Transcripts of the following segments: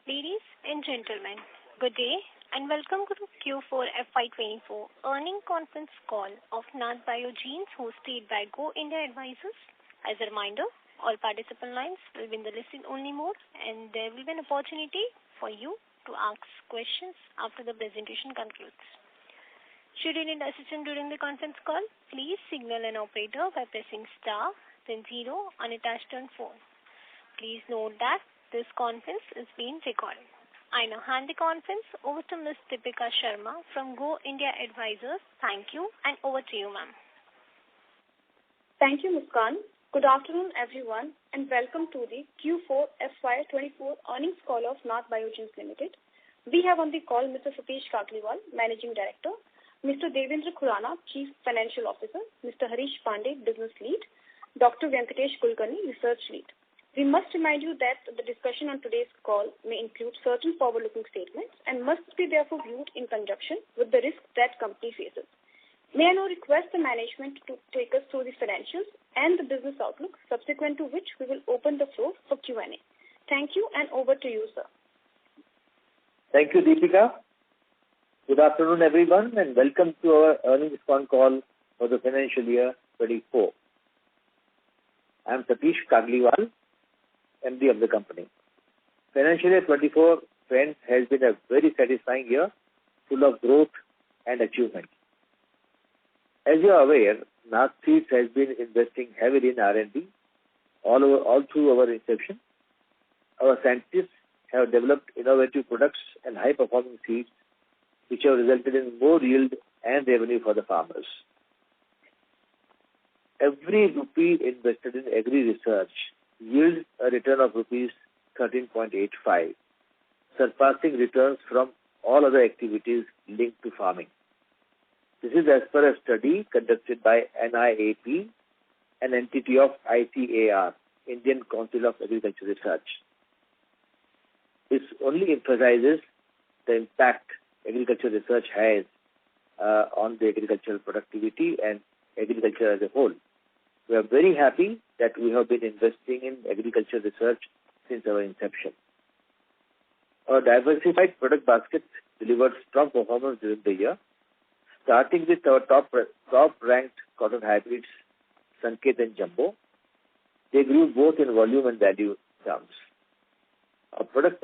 Ladies and gentlemen, good day and welcome to Q4 FY2024 earning conference call of Nath hosted by Go India Advisors. As a reminder, all participant lines will be in the listen-only mode and there will be an opportunity for you to ask questions after the presentation concludes. Should you need assistance during the conference call, please signal an operator by pressing star then 0 on a touch-tone phone. Please note that this conference is being recorded. I now hand the conference over to Ms. Deepika Sharma from Go India Advisors. Thank you and over to you, ma'am. Thank you, Muskan. Good afternoon, everyone, and welcome to the Q4 FY24 earnings call of Nath Limited. We have on the call Mr. Satish Kagliwal, Managing Director, Mr. Devendra Khurana, Chief Financial Officer, Mr. Harish Pandey, Business Lead, Dr. Venkatesh Kulkarni, Research Lead. We must remind you that the discussion on today's call may include certain forward-looking statements and must be therefore viewed in conjunction with the risks that company faces. May I now request the management to take us through the financials and the business outlook, subsequent to which we will open the floor for Q&A. Thank you and over to you, sir. Thank you, Deepika. Good afternoon, everyone, and welcome to our earnings call for the financial year 24. I am Satish Kagliwal, MD of the company. Financial year 24, friends, has been a very satisfying year, full of growth and achievement. As you are aware, Nath has been investing heavily in R&D all through our inception. Our scientists have developed innovative products and high-performing seeds, which have resulted in more yield and revenue for the farmers. Every rupee invested in agri-research yields a return of rupees 13.85, surpassing returns from all other activities linked to farming. This is as per a study conducted by NIAP, an entity of ICAR, Indian Council of Agriculture Research. This only emphasizes the impact agriculture research has on the agricultural productivity and agriculture as a whole. We are very happy that we have been investing in agriculture research since our inception. Our diversified product basket delivered strong performance during the year, starting with our top-ranked cotton hybrids, Sanket and Jumbo. They grew both in volume and value terms. Our paddy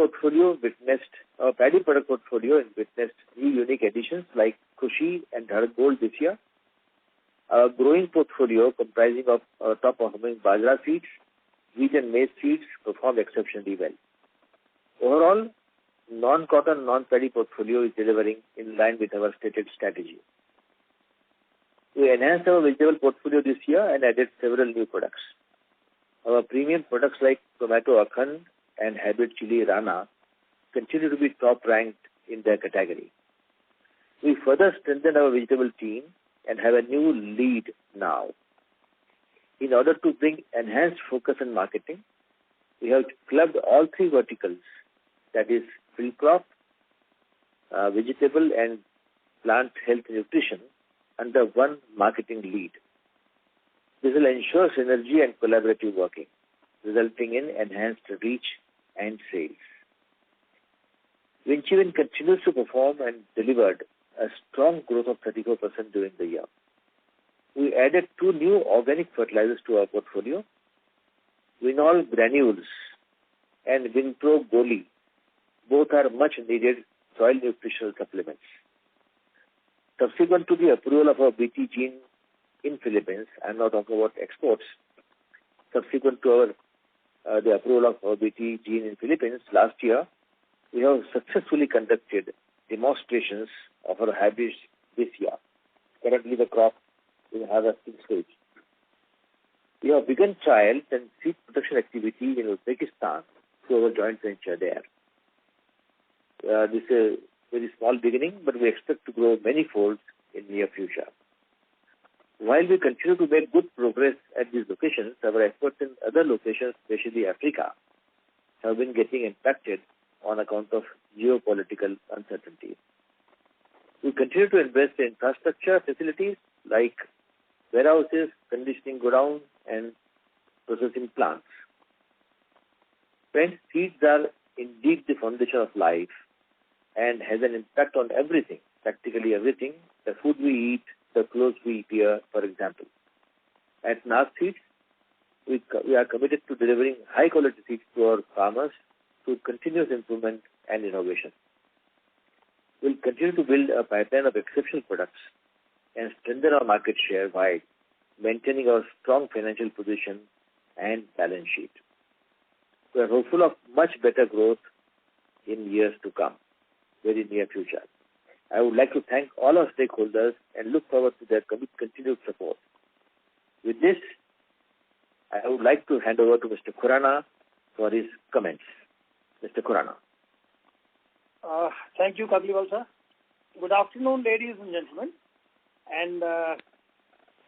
product portfolio witnessed new unique additions like Khushi and Dharak Gold this year. Our growing portfolio comprising of our top-performing bajra seeds, wheat and maize seeds performed exceptionally well. Overall, non-cotton, non-paddy portfolio is delivering in line with our stated strategy. We enhanced our vegetable portfolio this year and added several new products. Our premium products like tomato Akhand and hybrid chili Rana continue to be top-ranked in their category. We further strengthened our vegetable team and have a new lead now. In order to bring enhanced focus on marketing, we have clubbed all three verticals, that is, field crop, vegetable and plant health nutrition, under one marketing lead. This will ensure synergy and collaborative working, resulting in enhanced reach and sales. Vinchivin continues to perform and delivered a strong growth of 34% during the year. We added 2 new organic fertilizers to our portfolio, Vinol Granules and Vinpro Goli. Both are much needed soil nutritional supplements. Subsequent to the approval of our BT gene in Philippines, I am not talking about exports, subsequent to the approval of our BT gene in Philippines last year, we have successfully conducted demonstrations of our hybrids this year. Currently, the crop is in harvesting stage. We have begun trials and seed production activity in Uzbekistan through our joint venture there. This is a very small beginning, but we expect to grow many folds in near future. While we continue to make good progress at these locations, our efforts in other locations, especially Africa, have been getting impacted on account of geopolitical uncertainty. We continue to invest in infrastructure facilities like warehouses, conditioning godown, and processing plants. Friends, seeds are indeed the foundation of life and has an impact on everything, practically everything, the food we eat, the clothes we wear, for example. At Nath Seeds, we are committed to delivering high-quality seeds to our farmers through continuous improvement and innovation. We'll continue to build a pipeline of exceptional products and strengthen our market share by maintaining our strong financial position and balance sheet. We are hopeful of much better growth in years to come, very near future. I would like to thank all our stakeholders and look forward to their continued support. With this, I would like to hand over to Mr. Khurana for his comments. Mr. Khurana. Thank you, Kagliwal sir. Good afternoon, ladies and gentlemen, and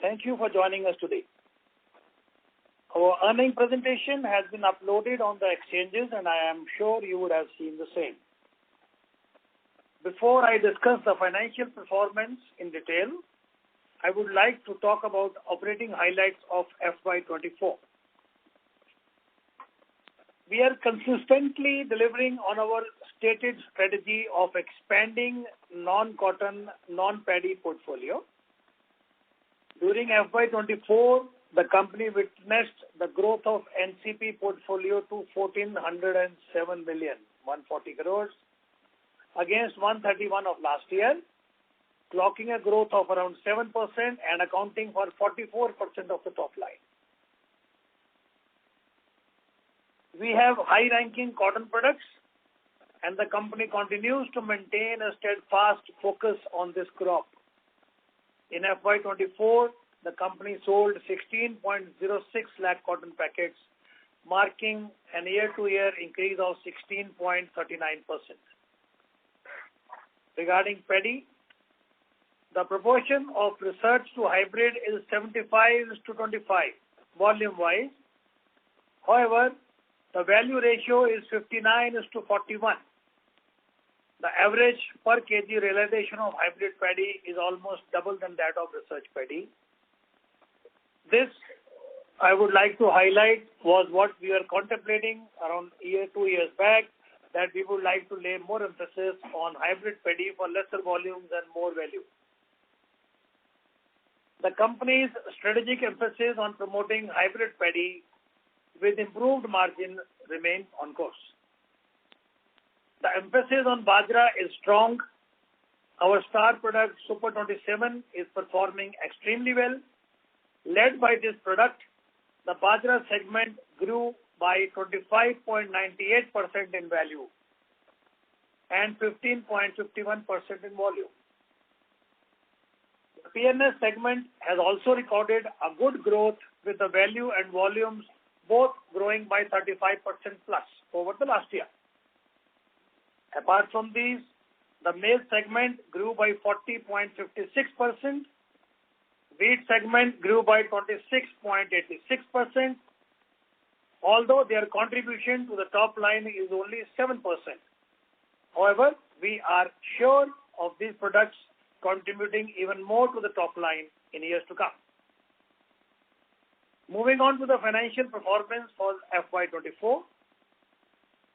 thank you for joining us today. Our earnings presentation has been uploaded on the exchanges, and I am sure you would have seen the same. Before I discuss the financial performance in detail, I would like to talk about operating highlights of FY24. We are consistently delivering on our stated strategy of expanding non-cotton, non-paddy portfolio. During FY24, the company witnessed the growth of NCP portfolio to 1,407 million, 140 crores, against 131 of last year, clocking a growth of around 7% and accounting for 44% of the top line. We have high-ranking cotton products, and the company continues to maintain a steadfast focus on this crop. In FY24, the company sold 16.06 lakh cotton packets, marking an year-to-year increase of 16.39%. Regarding paddy, the proportion of research to hybrid is 75:25 volume-wise. However, the value ratio is 59:41. The average per kg realization of hybrid paddy is almost double than that of research paddy. This, I would like to highlight, was what we were contemplating around 2 years back, that we would like to lay more emphasis on hybrid paddy for lesser volumes and more value. The company's strategic emphasis on promoting hybrid paddy with improved margin remains on course. The emphasis on Bajra is strong. Our star product Super 27 is performing extremely well. Led by this product, the Bajra segment grew by 25.98% in value and 15.51% in volume. The PNS segment has also recorded a good growth, with the value and volumes both growing by 35% plus over the last year. Apart from these, the maize segment grew by 40.56%, wheat segment grew by 26.86%, although their contribution to the top line is only 7%. However, we are sure of these products contributing even more to the top line in years to come. Moving on to the financial performance for FY24,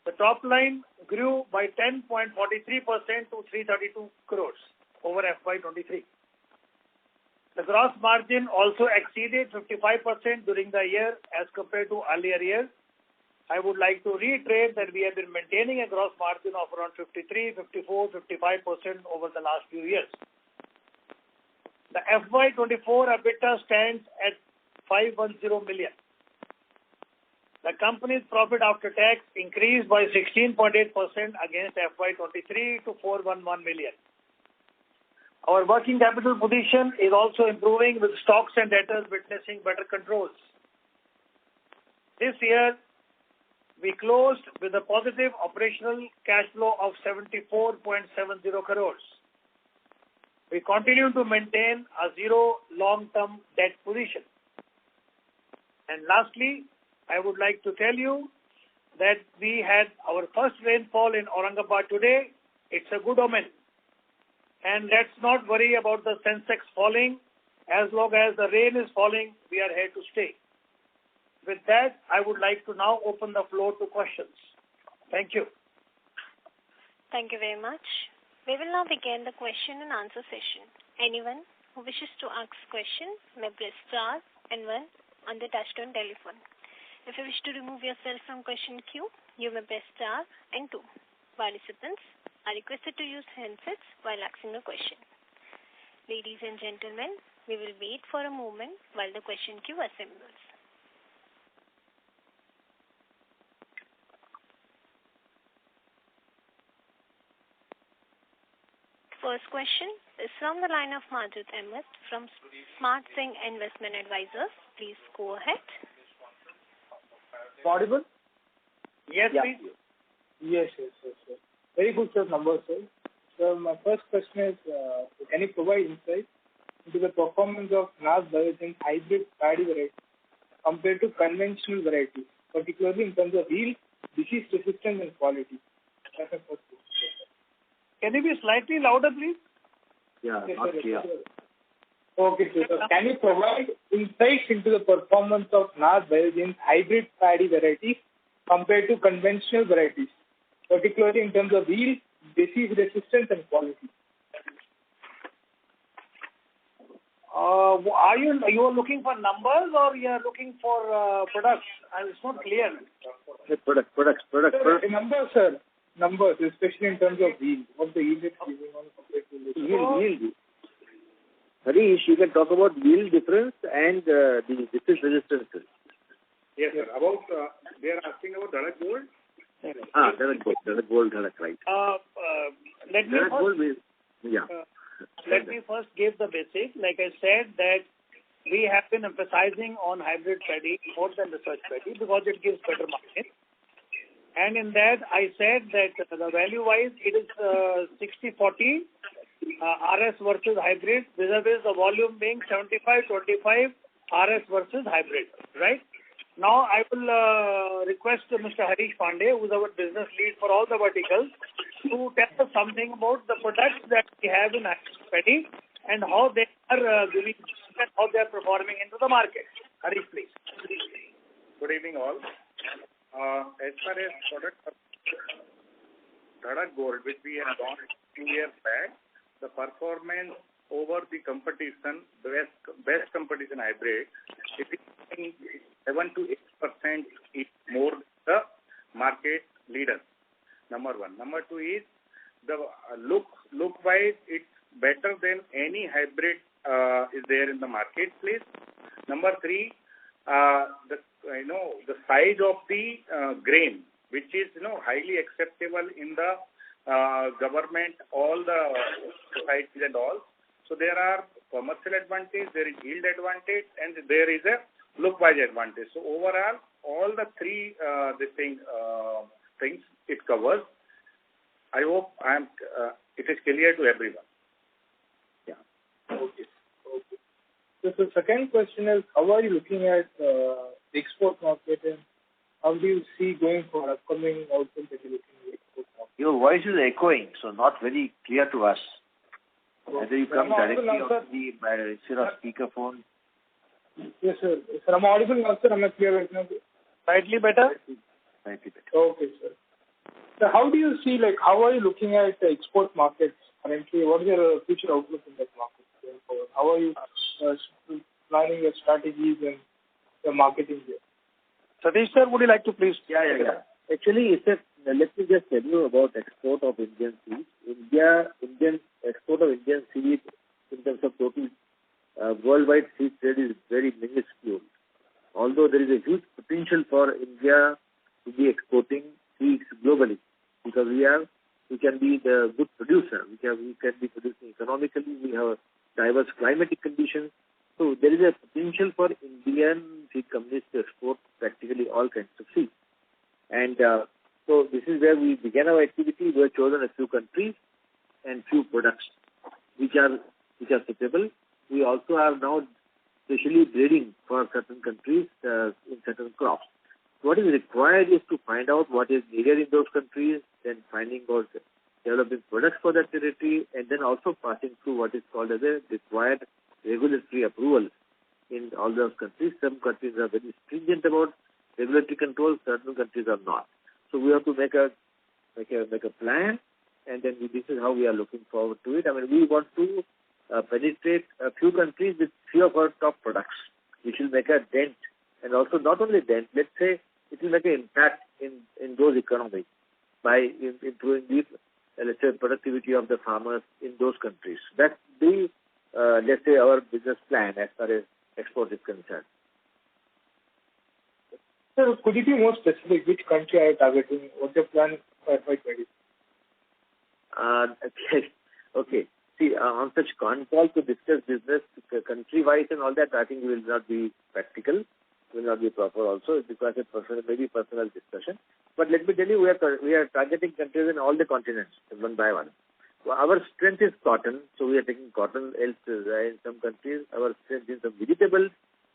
the top line grew by 10.43% to 332 crores over FY23. The gross margin also exceeded 55% during the year as compared to earlier years. I would like to reiterate that we have been maintaining a gross margin of around 53, 54, 55% over the last few years. The FY24 EBITDA stands at 510 million. The company's profit after tax increased by 16.8% against FY23 to 411 million. Our working capital position is also improving, with stocks and debtors witnessing better controls. This year, we closed with a positive operational cash flow of 74.70 crores. We continue to maintain a zero long-term debt position. And lastly, I would like to tell you that we had our first rainfall in Aurangabad today. It's a good omen. And let's not worry about the Sensex falling. As long as the rain is falling, we are here to stay. With that, I would like to now open the floor to questions. Thank you. Thank you very much. We will now begin the question and answer session. Anyone who wishes to ask question may press star and 1 on the touchtone telephone. If you wish to remove yourself from question queue, you may press star and 2. Participants are requested to use handsets while asking a question. Ladies and gentlemen, we will wait for a moment while the question queue assembles. First question is from the line of Majid Ahmed from Smart Singh Investment Advisors. Please go ahead. Audible? Yes, please. Yes. Very good set of numbers, sir. So my first question is, can you provide insight into the performance of Nath Biogen's hybrid paddy variety compared to conventional varieties, particularly in terms of yield, disease resistance, and quality? That's my first question. Can you be slightly louder, please? Yeah, Yes, not sir. clear. Okay, sir. So can you provide insights into the performance of Nath Biogen's hybrid paddy varieties compared to conventional varieties, particularly in terms of yield, disease resistance, and quality? Are you looking for numbers or you are looking for products? It's not clear. Products. Sir, numbers, sir. Numbers, especially in terms of yield. What the yield is giving on compared to this? Yield. Harish, you can talk about yield difference and the disease resistance. Yes, sir. About, they are asking about Dhadak Gold? Dhadak Gold, right. Let me first give the basic. Like I said, that we have been emphasizing on hybrid paddy more than research paddy because it gives better margin. And in that, I said that the value-wise, it is 60-40 RS versus hybrid, vis-a-vis the volume being 75-25 RS versus hybrid, right? Now, I will request Mr. Harish Pandey, who is our business lead for all the verticals, to tell us something about the products that we have in hybrid paddy and how they are giving and how they are performing into the market. Harish, please. Good evening, all. As far as product Dhadak Gold, which we have launched 2 years back, the performance over the competition, the best competition hybrid, it is 7 to 8% is more the market leader. Number 1. Number 2 is the look wise, it's better than any hybrid is there in the marketplace. Number 3, the size of the grain, which is highly acceptable in the government, all the societies and all. So there are commercial advantage, there is yield advantage, and there is a look-wise advantage. So overall, all the 3 things it covers. I hope it is clear to everyone. Yeah. Okay. So the second question is, how are you looking at the export market, and how do you see going for upcoming outcomes that you're looking at the export market? Your voice is echoing, so not very clear to us. Whether you come directly on instead of speakerphone. Yes, sir. Sir, I'm audible now, sir. Am I clear right now? Slightly better? Slightly better. Okay, sir. So how do you see, how are you looking at the export markets currently? What is your future outlook in that market going forward? How are you planning your strategies and your marketing there? Satish sir, would you like to please? Yeah. Actually, let me just tell you about export of Indian seeds. Export of Indian seeds in terms of total worldwide seed trade is very minuscule. Although there is a huge potential for India to be exporting seeds globally, because we can be the good producer. We can be producing economically. We have diverse climatic conditions. So there is a potential for Indian seed companies to export practically all kinds of seeds. And so this is where we began our activity. We have chosen a few countries and few products which are suitable. We also are now specially breeding for certain countries in certain crops. What is required is to find out what is needed in those countries, then finding out developing products for that territory, and then also passing through what is called as a required regulatory approval in all those countries. Some countries are very stringent about regulatory control, certain countries are not. So we have to make a plan and then this is how we are looking forward to it. I mean, we want to penetrate a few countries with few of our top products, which will make a dent, and also not only dent, let's say it will make an impact in those economies by improving the, let's say, productivity of the farmers in those countries. That's the, let's say, our business plan as far as export is concerned. Sir, could you be more specific? Which country are you targeting? What's your plan for FY20? Okay. See, on such Concall to discuss business country-wise and all that, I think will not be practical, will not be proper also, because it's maybe personal discussion. But let me tell you, we are targeting countries in all the continents, one by one. Our strength is cotton, so we are taking cotton. Else, in some countries, our strength is some vegetables.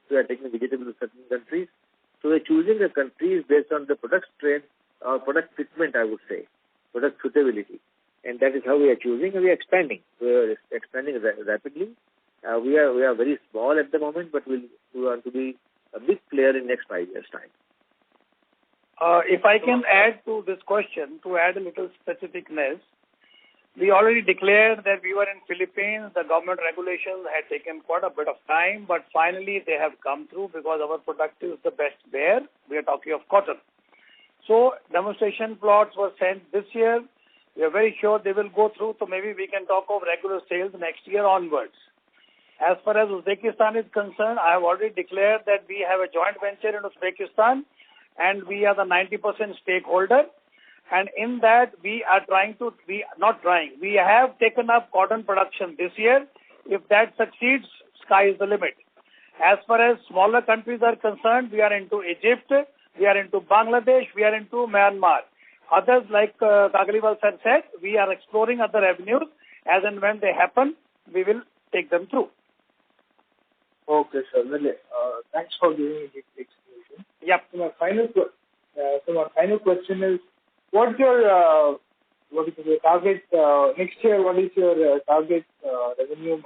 We are taking vegetables in certain countries. So we are choosing the countries based on the product strength or product fitment, I would say, product suitability. And that is how we are choosing, and we are expanding. We are expanding rapidly. We are very small at the moment, but we want to be a big player in next 5 years' time. If I can add to this question, to add a little specificness, we already declared that we were in Philippines. The government regulations had taken quite a bit of time, but finally they have come through because our product is the best there. We are talking of cotton. So demonstration plots were sent this year. We are very sure they will go through, so maybe we can talk of regular sales next year onwards. As far as Uzbekistan is concerned, I have already declared that we have a joint venture in Uzbekistan, and we are the 90% stakeholder. And in that, we have taken up cotton production this year. If that succeeds, sky is the limit. As far as smaller countries are concerned, we are into Egypt, we are into Bangladesh, we are into Myanmar. Others, like Kagliwal sir said, we are exploring other avenues. As and when they happen, we will take them through. Okay, sir. Well, thanks for giving me this explanation. Yep. So my final question is, what's your target next year? What is your target revenue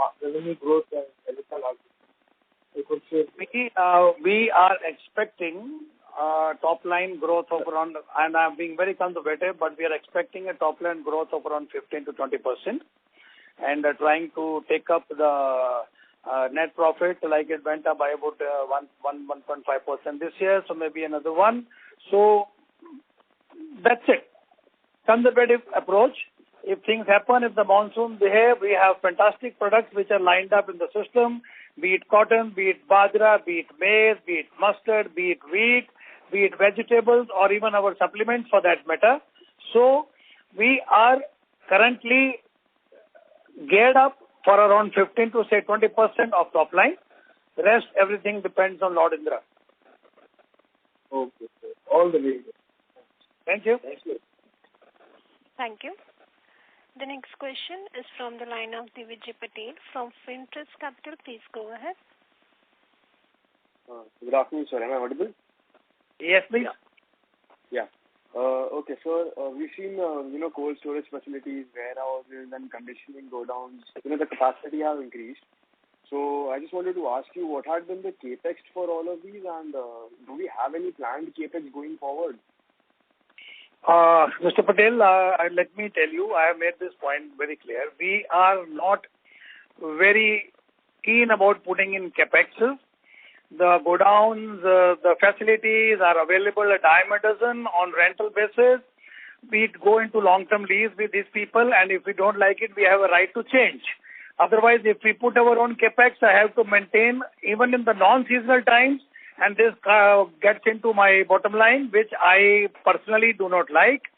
growth and EBITDA margin? We are expecting top line growth of around, and I'm being very conservative, but we are expecting a top line growth of around 15 to 20%, and trying to take up the net profit, like it went up by about 1.5% this year, so maybe another one. So that's it. Conservative approach. If things happen, if the monsoon behave, we have fantastic products which are lined up in the system, be it cotton, be it bajra, be it maize, be it mustard, be it wheat, be it vegetables, or even our supplements for that matter. So we are currently geared up for around 15 to say 20% of top line. The rest, everything depends on Lord Indra. Okay, sir. All the way. Thank you. Thank you. Thank you. The next question is from the line of Divij Patel from Fintrust Capital. Please go ahead. Good afternoon, sir. Am I audible? Yes, please. Yeah. Okay, sir. We've seen, cold storage facilities, warehouses, and conditioning go down. The capacity have increased. So I just wanted to ask you, what had been the capex for all of these, and do we have any planned capex going forward? Mr. Patel, let me tell you, I have made this point very clear. We are not very keen about putting in capexes. The godowns, the facilities are available a dime a dozen on rental basis. We go into long-term lease with these people, and if we don't like it, we have a right to change. Otherwise, if we put our own capex, I have to maintain even in the non-seasonal times, and this gets into my bottom line, which I personally do not like.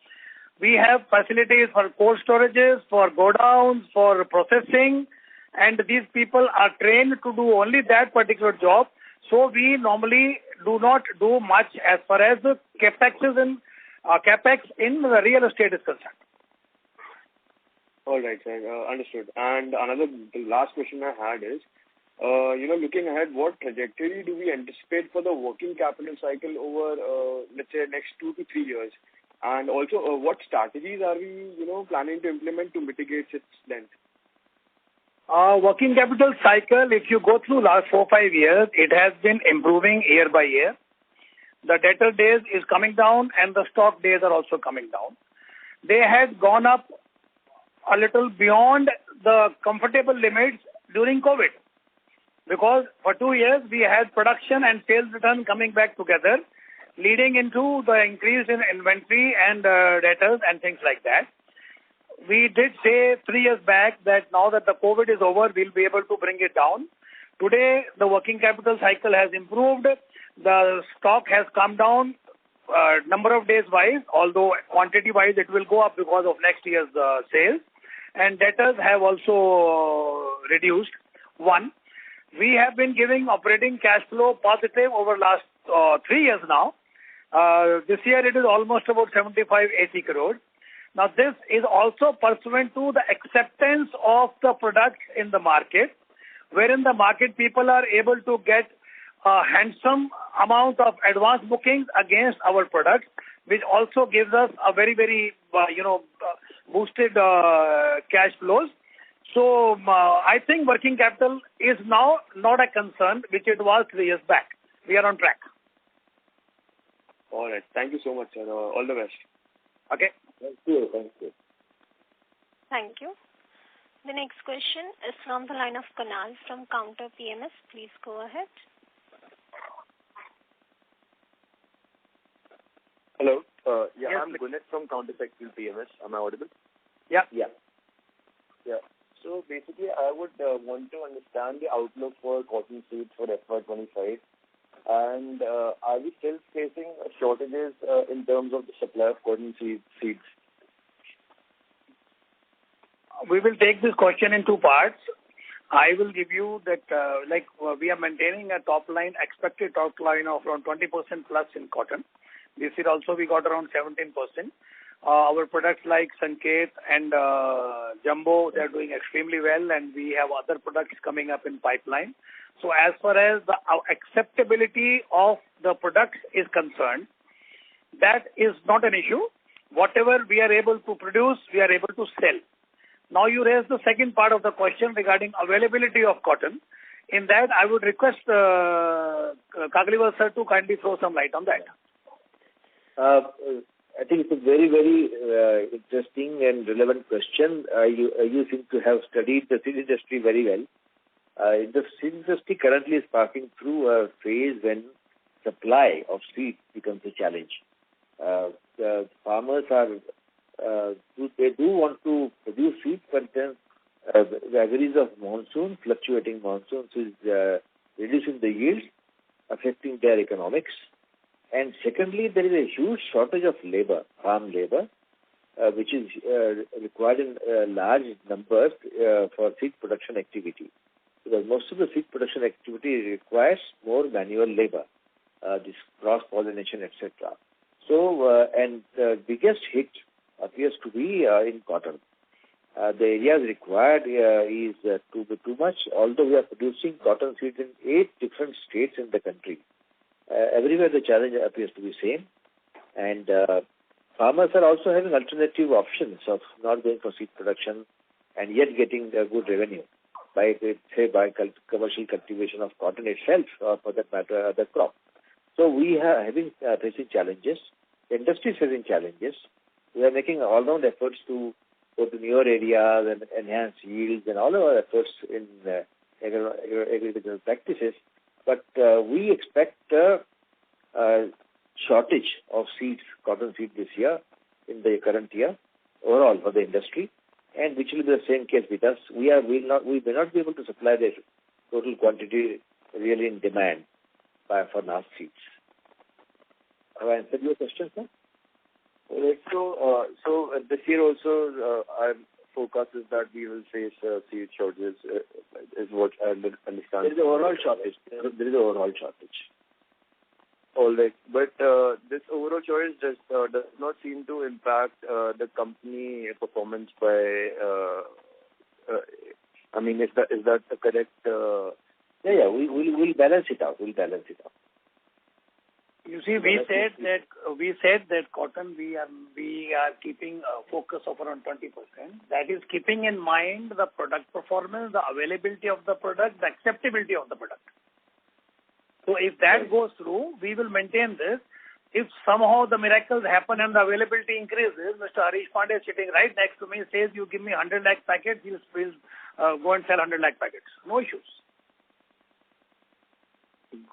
We have facilities for cold storages, for godowns, for processing, and these people are trained to do only that particular job. So we normally do not do much as far as the capex in the real estate is concerned. All right, sir. Understood. And the last question I had is, looking ahead, what trajectory do we anticipate for the working capital cycle over, let's say, next 2 to 3 years? And also, what strategies are we, planning to implement to mitigate its length? Working capital cycle, if you go through last 4-5 years, it has been improving year by year. The debtor days is coming down and the stock days are also coming down. They had gone up a little beyond the comfortable limits during COVID. Because for 2 years, we had production and sales return coming back together, leading into the increase in inventory and debtors and things like that. We did say 3 years back that now that the COVID is over, we'll be able to bring it down. Today, the working capital cycle has improved. The stock has come down number of days wise, although quantity wise it will go up because of next year's sales. And debtors have also reduced. One, we have been giving operating cash flow positive over last 3 years now. This year it is almost about 75-80 crores. Now this is also pursuant to the acceptance of the products in the market, wherein the market people are able to get a handsome amount of advance bookings against our products, which also gives us a very, very, boosted cash flows. So I think working capital is now not a concern, which it was 3 years back. We are on track. All right. Thank you so much, sir. All the best. Okay. Thank you. Thank you. Thank you. The next question is from the line of Kunal from Counter PMS. Please go ahead. Hello. Yes, I'm Gunit from Counter PMS. Am I audible? Yeah. So basically, I would want to understand the outlook for cotton seeds for FY25. And are we still facing shortages in terms of the supply of cotton seeds? We will take this question in two parts. I will give you that, we are maintaining a expected top line of around 20% plus in cotton. This year also we got around 17%. Our products like Sanket and Jumbo, they are doing extremely well, and we have other products coming up in pipeline. So as far as the acceptability of the products is concerned, that is not an issue. Whatever we are able to produce, we are able to sell. Now you raise the second part of the question regarding availability of cotton. In that, I would request Kagliwal sir to kindly throw some light on that. I think it's a very, very interesting and relevant question. You seem to have studied the seed industry very well. The seed industry currently is passing through a phase when supply of seed becomes a challenge. The farmers they do want to produce seed, but then the vagaries of fluctuating monsoons is reducing the yields, affecting their economics. And secondly, there is a huge shortage of labor, farm labor, which is required in large numbers for seed production activity. Because most of the seed production activity requires more manual labor, this cross-pollination, etc. So, and the biggest hit appears to be in cotton. The areas required is too much, although we are producing cotton seeds in 8 different states in the country. Everywhere the challenge appears to be same, and farmers are also having alternative options of not going for seed production and yet getting a good revenue by commercial cultivation of cotton itself, or for that matter, other crop. So we are facing challenges. The industry is facing challenges. We are making all-round efforts to go to newer areas and enhance yields and all our efforts in agricultural practices. But we expect a shortage of seeds, cotton seed this year, in the current year, overall for the industry, and which will be the same case with us. We may not be able to supply the total quantity really in demand for Nath seeds. Have I answered your question, sir? Right. So this year also, our forecast is that we will face seed shortages, is what I understand. There is an overall shortage. There is an overall shortage. All right. But this overall shortage does not seem to impact the company performance by, is that the correct? We'll balance it out. You see, we said that cotton we are keeping a focus of around 20%. That is keeping in mind the product performance, the availability of the product, the acceptability of the product. So if that goes through, we will maintain this. if somehow the miracles happen and the availability increases, Mr. Harish Pandey sitting right next to me says, you give me 100 lakh packets, we'll go and sell 100 lakh packets. No issues.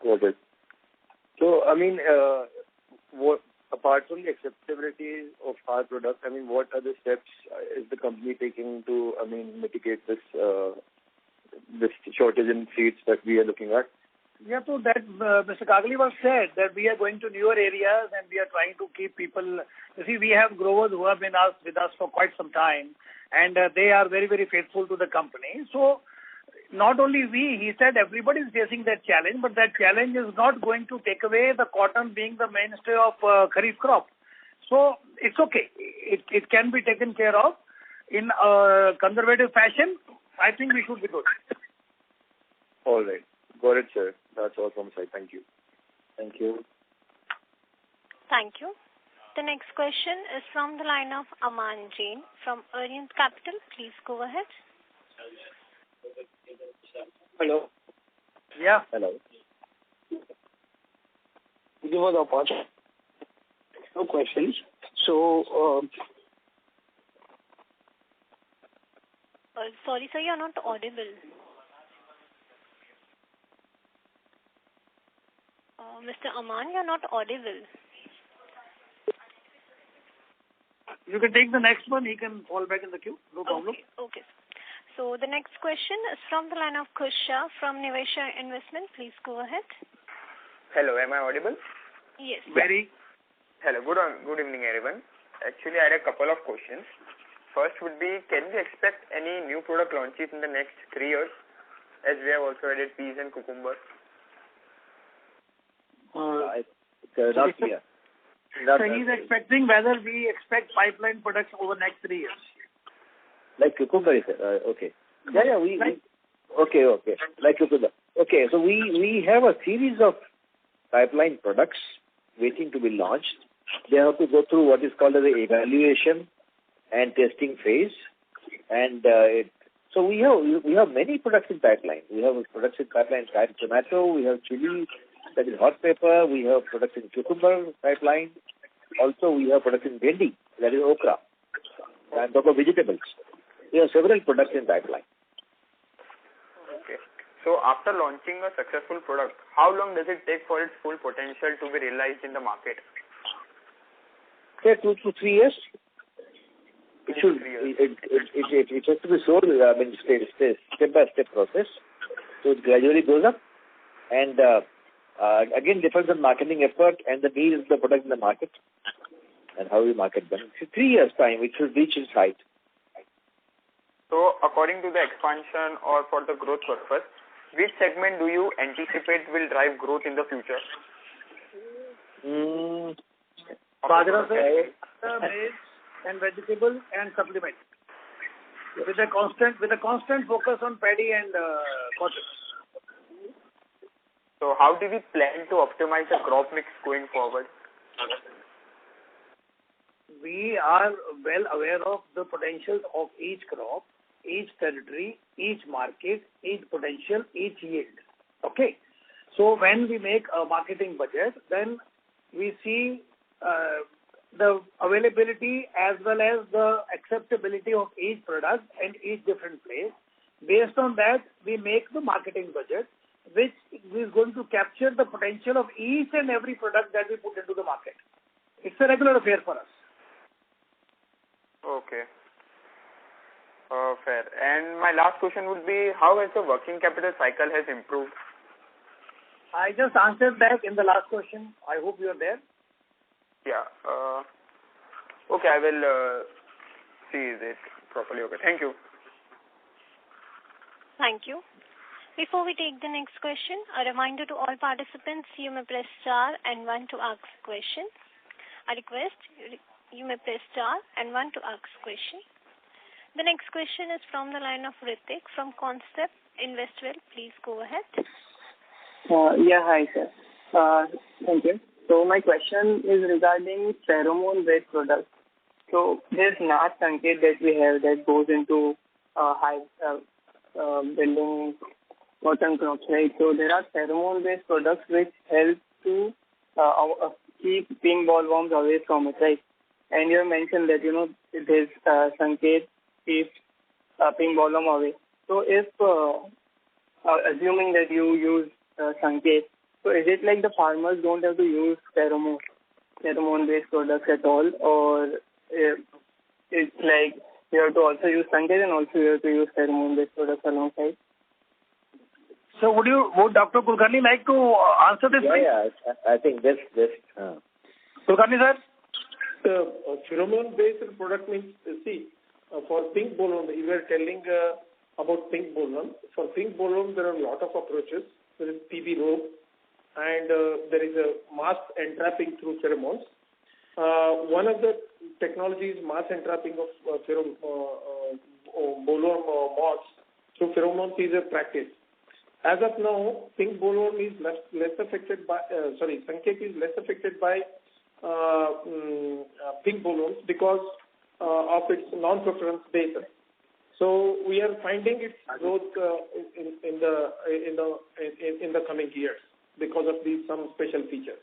Got it. So, I mean, what apart from the acceptability of our product, I mean, what other steps is the company taking to, I mean, mitigate this this shortage in seeds that we are looking at? Yeah, so that Mr. Kagliwal said that we are going to newer areas and we are trying to keep people. You see, we have growers who have been with us for quite some time, and they are very, very faithful to the company. So, not only we, he said everybody is facing that challenge, but that challenge is not going to take away the cotton being the mainstay of Kharif crop. So, it's okay. It can be taken care of in a conservative fashion. I think we should be good. All right. Got it, sir. That's all from my side. Thank you. Thank you. Thank you. The next question is from the line of Aman Jain from Orient Capital. Please go ahead. Hello. Yeah. Hello. Thank you for the opportunity. No questions. So, Sorry, sir, you're not audible. Mr. Aman, you're not audible. You can take the next one. He can fall back in the queue. No problem. Okay. So the next question is from the line of Kusha from Nivesha Investment. Please go ahead. Hello, am I audible? Yes. Very. Hello, good evening, everyone. Actually, I had a couple of questions. First would be, can we expect any new product launches in the next 3 years, as we have also added peas and cucumber? Not clear. So he's expecting whether we expect pipeline products over next 3 years. Like cucumber, okay. Yeah, okay. Like cucumber. Okay, so we have a series of pipeline products waiting to be launched. They have to go through what is called as the evaluation and testing phase. And so we have many products in pipeline. We have products in pipeline, tomato, we have chili, that is hot pepper, we have products in cucumber pipeline. Also, we have products in bhendi, that is okra. And talk of vegetables. We have several products in pipeline. Okay. So after launching a successful product, how long does it take for its full potential to be realized in the market? Say 2 to 3 years. It should. It has to be sold. I mean, step by step process. So it gradually goes up, and again depends on marketing effort and the needs of the product in the market, and how we market them. So 3 years time, it should reach its height. So according to the expansion or for the growth purpose, which segment do you anticipate will drive growth in the future? Bajra, maize and vegetable and supplement. With a constant focus on paddy and cotton. So how do we plan to optimize the crop mix going forward? We are well aware of the potentials of each crop, each territory, each market, each potential, each yield. Okay. So when we make a marketing budget, then we see the availability as well as the acceptability of each product and each different place. Based on that, we make the marketing budget, which is going to capture the potential of each and every product that we put into the market. It's a regular affair for us. Okay. Fair. And my last question would be, how has the working capital cycle has improved? I just answered that in the last question. I hope you are there. Yeah. Okay, I will see it properly. Okay, thank you. Thank you. Before we take the next question, a reminder to all participants, you may press star and 1 to ask question. I request you may press star and 1 to ask question. The next question is from the line of Ritik from Concept Investwell. Please go ahead. Hi, sir. Thank you. So my question is regarding pheromone-based products. So there's Nath that we have that goes into building cotton crops, right? So there are pheromone-based products which help to keep pink bollworms away from it, right? And you have mentioned that, this Sanket keeps pink bollworm away. So if, assuming that you use Sanket, so is it like the farmers don't have to use pheromone-based products at all, or it's like you have to also use Sanket and also you have to use pheromone-based products alongside? So would Dr. Kulkarni like to answer this? Yeah, I think this. Kulkarni sir? Pheromone-based product means, for pink bollworm, you were telling about pink bollworm. For pink bollworm, there are a lot of approaches. There is PB rope, and there is a mass entrapping through pheromones. One of the technologies, mass entrapping of bollworm moths through pheromones, is a practice. As of now, pink bollworm is less affected by, Sanket is less affected by pink bollworms because of its non-preference data. So we are finding its growth in the coming years because of some special features.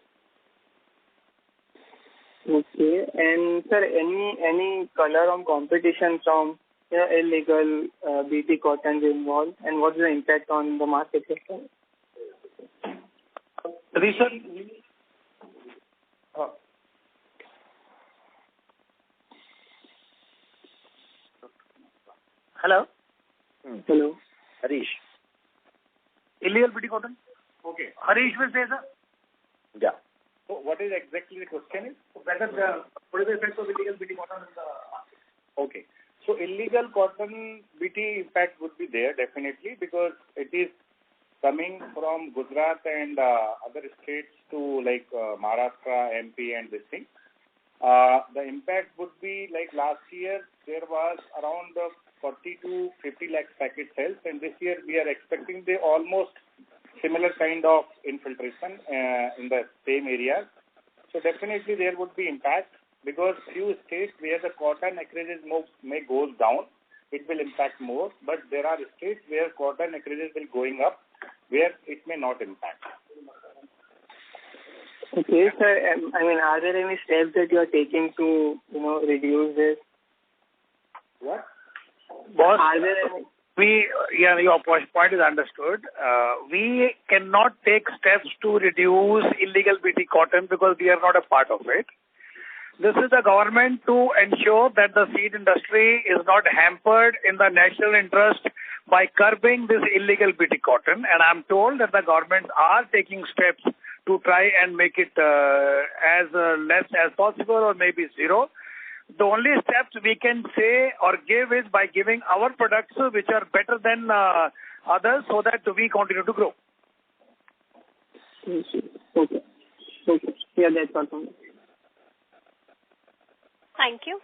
Okay, and sir, any color on competition from illegal BT cottons involved, and what's the impact on the market system? Hello? Hello. Harish. Illegal BT cotton? Okay. Harish will say, sir. Yeah. So what is exactly the question? What is the effect of illegal BT cotton? Okay. So illegal cotton BT impact would be there definitely because it is coming from Gujarat and other states to like Maharashtra, MP and this thing. The impact would be like last year there was around 40 to 50 lakh packet sales, and this year we are expecting the almost similar kind of infiltration in the same areas. So definitely there would be impact because few states where the cotton acreages may go down, it will impact more. But there are states where cotton acreages will going up, where it may not impact. Okay, sir. Are there any steps that you are taking to, reduce this? What? Boss, are there any? Your point is understood. We cannot take steps to reduce illegal BT cotton because we are not a part of it. This is the government to ensure that the seed industry is not hampered in the national interest by curbing this illegal BT cotton. And I'm told that the governments are taking steps to try and make it as less as possible or maybe zero. The only steps we can say or give is by giving our products which are better than others so that we continue to grow. Okay. Yeah, that's all from me. Thank you.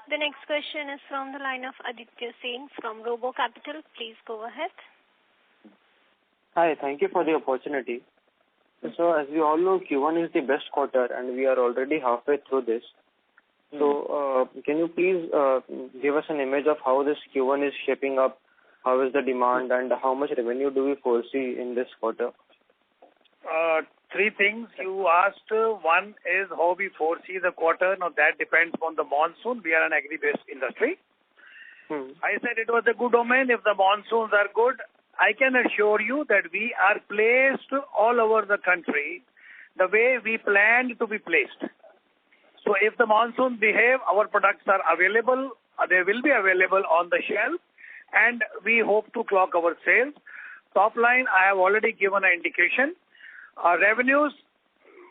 The next question is from the line of Aditya Sen from Robo Capital. Please go ahead. Hi, thank you for the opportunity. So as we all know, Q1 is the best quarter and we are already halfway through this. So can you please give us an image of how this Q1 is shaping up? How is the demand and how much revenue do we foresee in this quarter? Three things you asked. One is how we foresee the quarter. Now that depends on the monsoon. We are an agri-based industry. I said it was a good omen. If the monsoons are good, I can assure you that we are placed all over the country the way we planned to be placed. So if the monsoon behave, our products are available. They will be available on the shelf, and we hope to clock our sales. Top line, I have already given an indication. Revenues,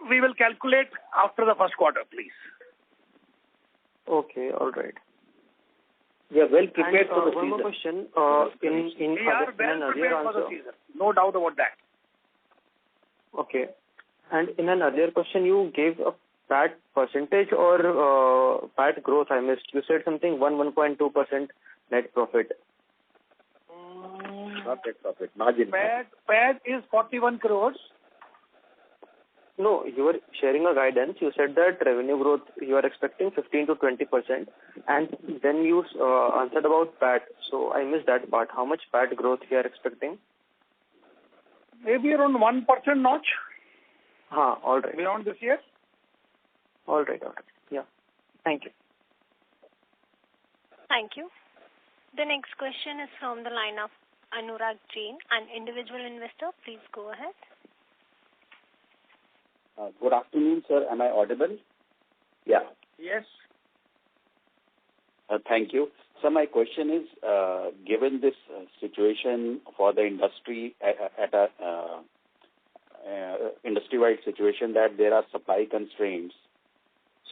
we will calculate after the first quarter, please. Okay, all right. We are well prepared for the one season. More question. We are well prepared for the season. No doubt about that. Okay. And in an earlier question, you gave a PAT percentage or PAT growth? I missed. You said something 1.2% net profit. Not net profit, margin. PAT is 41 crores. No, you were sharing a guidance. You said that revenue growth you are expecting 15 to 20%, and then you answered about PAT. So I missed that part. How much PAT growth you are expecting? Maybe around 1% notch. All right. Beyond this year. All right. Yeah. Thank you. Thank you. The next question is from the line of Anurag Jain, an individual investor. Please go ahead. Good afternoon, sir. Am I audible? Yeah. Yes. Thank you. So my question is, given this situation for the industry at a industry-wide situation that there are supply constraints,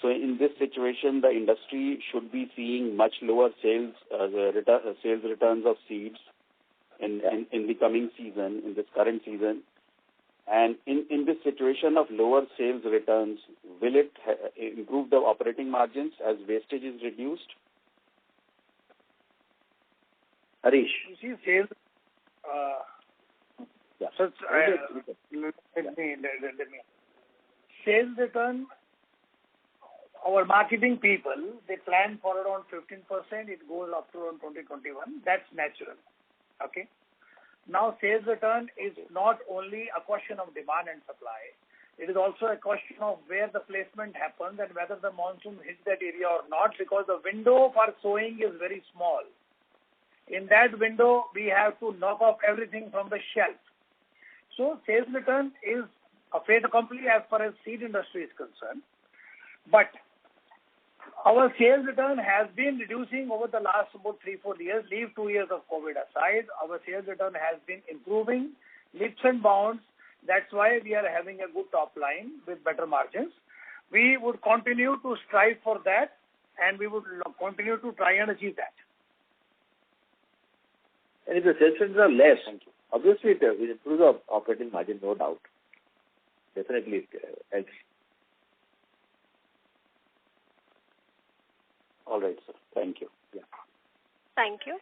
so in this situation, the industry should be seeing much lower sales returns of seeds in the coming season, in this current season. And in this situation of lower sales returns, will it improve the operating margins as wastage is reduced? Harish. You see, sales. Yeah. So let me. Sales return. Our marketing people, they plan for around 15%. It goes up to around 20-21. That's natural. Okay. Now, sales return is not only a question of demand and supply. It is also a question of where the placement happens and whether the monsoon hits that area or not, because the window for sowing is very small. In that window, we have to knock off everything from the shelf. So, sales return is a fait accompli as far as seed industry is concerned. But our sales return has been reducing over the last about 3-4 years. Leave 2 years of COVID aside, our sales return has been improving, leaps and bounds. That's why we are having a good top line with better margins. We would continue to strive for that, and we would continue to try and achieve that. And if the sales returns are less, obviously it will improve the operating margin, no doubt. Definitely it helps. All right, sir. Thank you. Yeah. Thank you.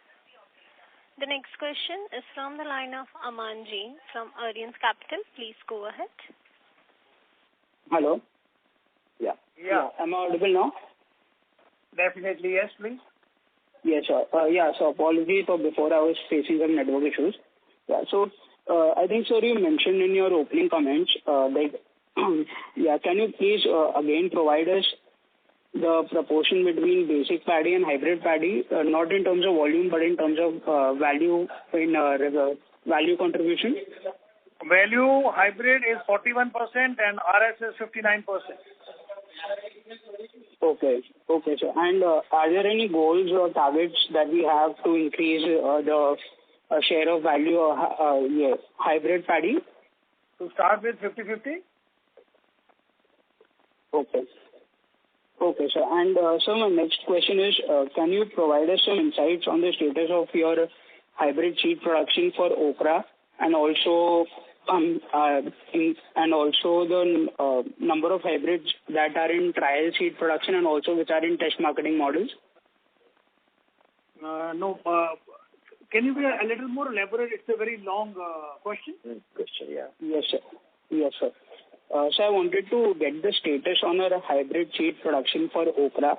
The next question is from the line of Aman Jain from Arihant Capital. Please go ahead. Hello. Yeah. Am I audible now? Definitely, yes, please. Yes, sir. So apologies for before I was facing some network issues. Yeah, so I think, sir, you mentioned in your opening comments, can you please again provide us the proportion between basic paddy and hybrid paddy, not in terms of volume, but in terms of value value contribution? Value hybrid is 41% and RS is 59%. Okay, sir. And are there any goals or targets that we have to increase the share of value hybrid paddy? To start with 50-50? Okay, sir. And sir, my next question is, can you provide us some insights on the status of your hybrid seed production for okra, and also the number of hybrids that are in trial seed production and also which are in test marketing models? No. Can you be a little more elaborate? It's a very long question. Yes, sir. So I wanted to get the status on our hybrid seed production for okra,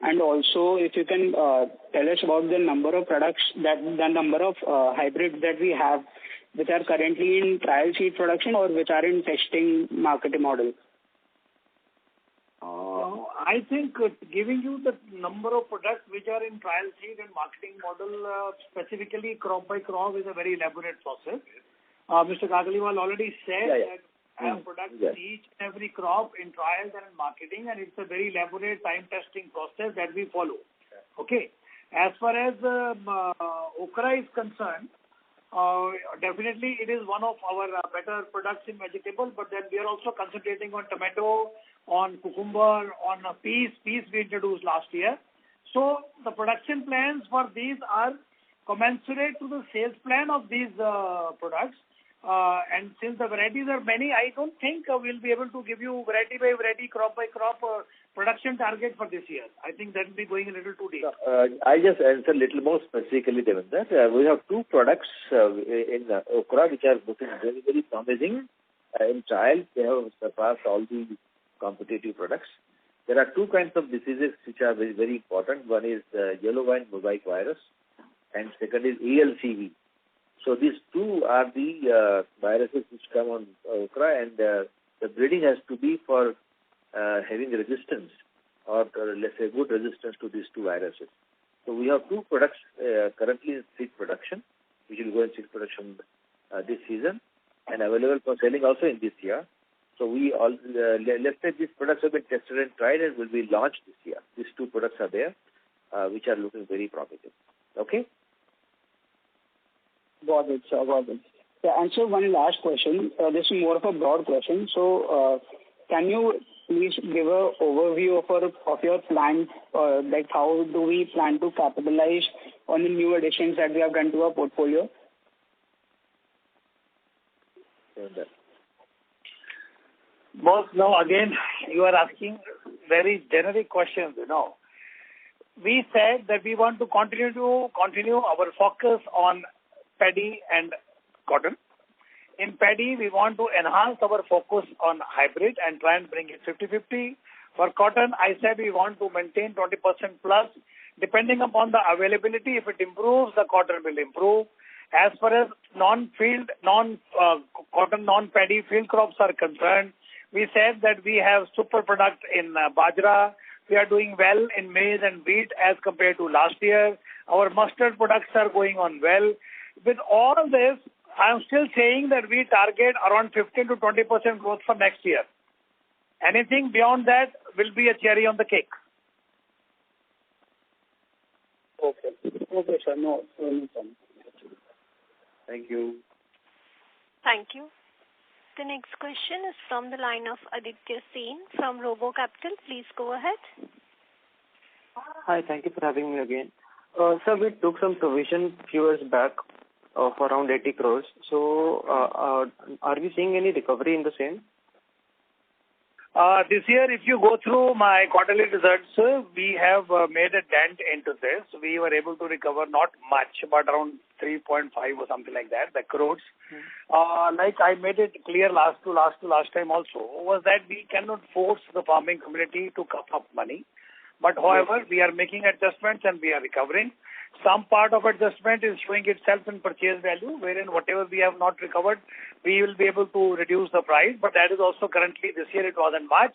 and also if you can tell us about the number of hybrids that we have which are currently in trial seed production or which are in testing marketing model. I think giving you the number of products which are in trial seed and marketing model, specifically crop by crop, is a very elaborate process. Mr. Kagaliwal already said that I have products in each and every crop in trials and in marketing, and it's a very elaborate time testing process that we follow. Okay. As far as okra is concerned, definitely it is one of our better products in vegetable, but then we are also concentrating on tomato, on cucumber, on peas. Peas we introduced last year. So the production plans for these are commensurate to the sales plan of these products. And since the varieties are many, I don't think we'll be able to give you variety by variety, crop by crop production target for this year. I think that will be going a little too deep. I just answer a little more specifically, Devendra. We have two products in okra which are looking very, very promising. In trial, they have surpassed all the competitive products. There are two kinds of diseases which are very, very important. One is yellow vine mosaic virus, and second is ELCV. So these two are the viruses which come on okra, and the breeding has to be for having resistance or let's say good resistance to these two viruses. So we have two products currently in seed production, which will go in seed production this season and available for selling also in this year. So we all let's say these products have been tested and tried and will be launched this year. These two products are there, which are looking very promising. Okay. Got it, sir. Got it. Yeah, and so one last question. This is more of a broad question. So, can you please give an overview of your plan? Like, how do we plan to capitalize on the new additions that we have done to our portfolio? Boss, now again, you are asking very generic questions, We said that we want to continue our focus on paddy and cotton. In paddy, we want to enhance our focus on hybrid and try and bring it 50-50. For cotton, I said we want to maintain 20% plus. Depending upon the availability, if it improves, the cotton will improve. As far as non-field, cotton, non-paddy field crops are concerned, we said that we have super product in bajra. We are doing well in maize and wheat as compared to last year. Our mustard products are going on well. With all of this, I am still saying that we target around 15 to 20% growth for next year. Anything beyond that will be a cherry on the cake. Okay. Okay, sir. No problem. Thank you. Thank you. The next question is from the line of Aditya Sen from Robo Capital. Please go ahead. Hi, thank you for having me again. Sir, we took some provision few years back of around 80 crores. So, are we seeing any recovery in the same? This year, if you go through my quarterly results, we have made a dent into this. We were able to recover not much, but around 3.5 or something like that, the crores. Like I made it clear last time also, was that we cannot force the farming community to cough up money. But however, we are making adjustments and we are recovering. Some part of adjustment is showing itself in purchase value, wherein whatever we have not recovered, we will be able to reduce the price. But that is also currently, this year it wasn't much.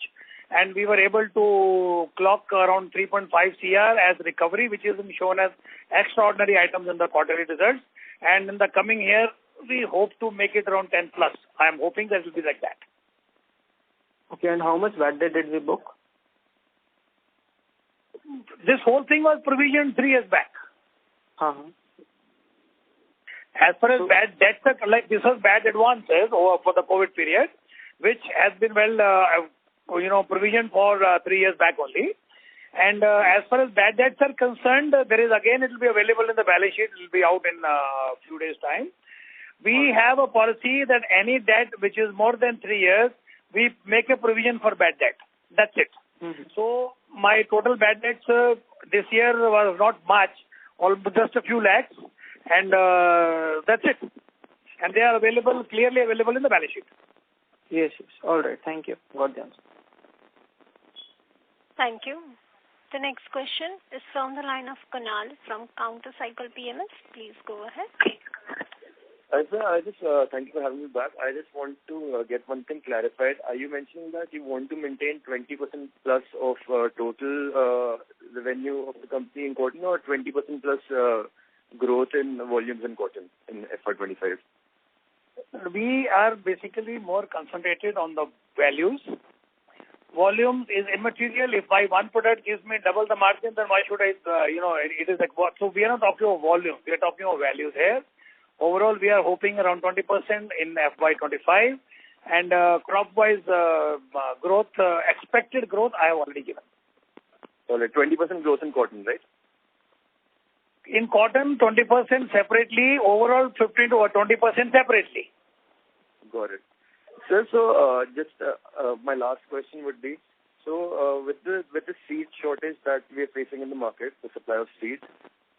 And we were able to clock around 3.5 CR as recovery, which is shown as extraordinary items in the quarterly results. And in the coming year, we hope to make it around 10 plus. I am hoping that it will be like that. Okay, and how much bad debt did we book? This whole thing was provisioned 3 years back. As far as bad debts, like this was bad advances for the COVID period, which has been provisioned for 3 years back only. And as far as bad debts are concerned, there is again, it will be available in the balance sheet. It will be out in a few days' time. We have a policy that any debt which is more than 3 years, we make a provision for bad debt. That's it. So my total bad debts this year was not much, just a few lakhs, and that's it. And they are clearly available in the balance sheet. Yes. All right. Thank you. Got the answer. Thank you. The next question is from the line of Kunal from Counter Cycle PMS. Please go ahead. Sir, I just thank you for having me back. I just want to get one thing clarified. Are you mentioning that you want to maintain 20% plus of total revenue of the company in cotton, or 20% plus growth in volumes in cotton in FY25? We are basically more concentrated on the values. Volume is immaterial. If my one product gives me double the margin, then why should I, it is like what? So we are not talking about volume. We are talking about values here. Overall, we are hoping around 20% in FY25. And crop-wise growth, expected growth, I have already given. So like 20% growth in cotton, right? In cotton, 20% separately. Overall, 15 to 20% separately. Got it. Sir, so just my last question would be, so with the seed shortage that we are facing in the market, the supply of seeds,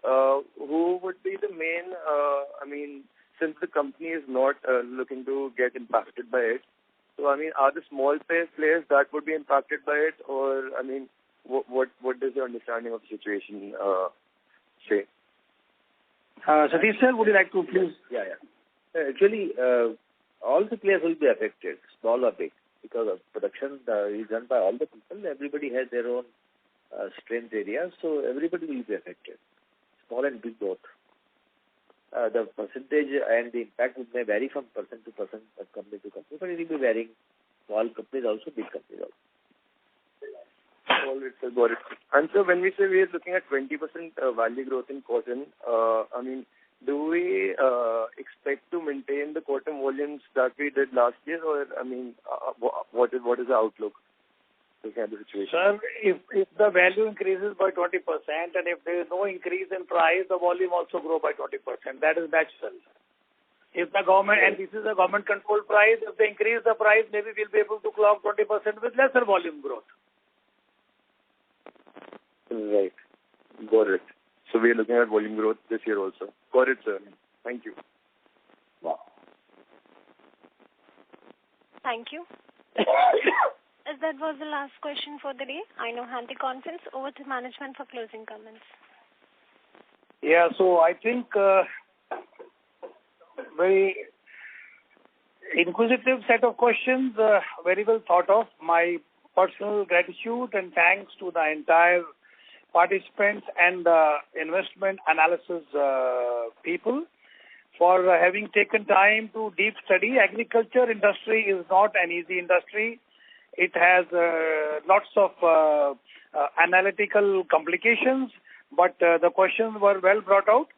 who would be the main, since the company is not looking to get impacted by it, so are the small players that would be impacted by it, or what does your understanding of the situation say? Satish sir, would you like to please? Yeah. Actually, all the players will be affected, small or big. because of production is done by all the people. Everybody has their own strength areas, so everybody will be affected, small and big both. The percentage and the impact may vary from person to person, company to company, but it will be varying. Small companies also, big companies also. All right, sir, got it. And so when we say we are looking at 20% value growth in cotton, I mean, do we expect to maintain the cotton volumes that we did last year, or I mean, what is the outlook? Look at the situation. Sir, if the value increases by 20% and if there is no increase in price, the volume also grow by 20%. That is natural. If the government, and this is a government controlled price, if they increase the price, maybe we'll be able to clock 20% with lesser volume growth. Right. Got it. So we are looking at volume growth this year also. Got it, sir. Thank you. Wow. Thank you. As that was the last question for the day, I now hand the conference over to management for closing comments. Yeah, so I think very inquisitive set of questions, very well thought of. My personal gratitude and thanks to the entire participants and investment analysis people for having taken time to deep study. Agriculture industry is not an easy industry. It has lots of analytical complications, but the questions were well brought out.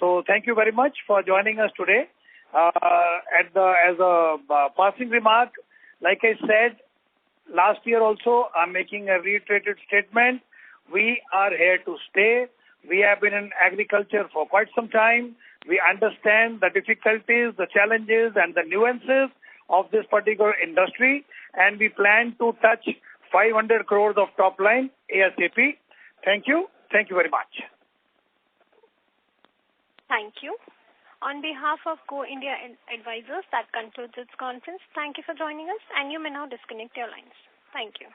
So thank you very much for joining us today. As a passing remark, like I said, last year also, I'm making a reiterated statement. We are here to stay. We have been in agriculture for quite some time. We understand the difficulties, the challenges, and the nuances of this particular industry, and we plan to touch 500 crores of top line ASAP. Thank you. Thank you very much. Thank you. On behalf of Go India Advisors, that concludes this conference. Thank you for joining us, and you may now disconnect your lines. Thank you.